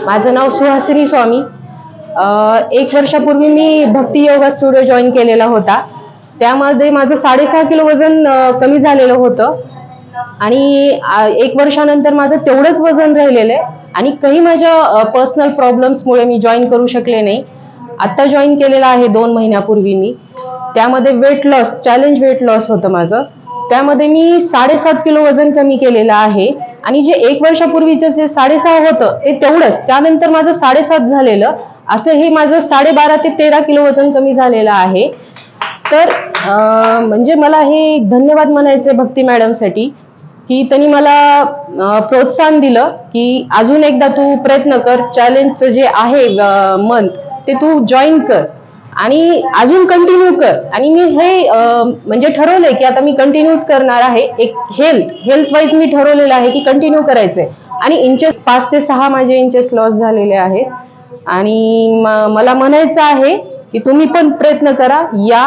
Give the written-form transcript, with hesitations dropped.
माझं नाव सुहासिनी स्वामी। 1 वर्षापूर्वी मी भक्ती yoga studio join केलेला होता। त्यामध्ये माझं 6.5 किलो वजन कमी झालेलं होतं आणि 1 वर्षानंतर माझं तेवढंच वजन राहिलेलं आहे आणि काही माझ्या पर्सनल प्रॉब्लेम्समुळे मी जॉईन करू शकले नाही। आता जॉईन केलेलं आहे 2 महिन्यापूर्वी मी। त्यामध्ये weight loss challenge weight loss होतं माझं। त्यामध्ये मी 7.5 किलो वजन कमी केलेलं आहे आणि जे 1 वर्षापूर्वीचं जे 6.5 होतं ते तेवढंच, त्यानंतर माझं 7.5 झालेलं, असं हे माझं 12.5 ते 13 किलो वजन कमी झालेलं आहे। तर म्हणजे मला हे धन्यवाद म्हणायचे भक्ती मॅडमसाठी की त्यांनी मला प्रोत्साहन दिलं की अजून एकदा तू प्रयत्न कर, चॅलेंजचं जे आहे मंथ ते तू जॉईन कर आणि अजून कंटिन्यू कर। आणि मी हे म्हणजे ठरवलंय की आता मी कंटिन्यूच करणार आहे। एक हेल्थ वाईज मी ठरवलेलं आहे की कंटिन्यू करायचंय आणि इंचेस 5 ते 6 माझे इंचेस लॉस झालेले आहेत। आणि मला म्हणायचं आहे की तुम्ही पण प्रयत्न करा, या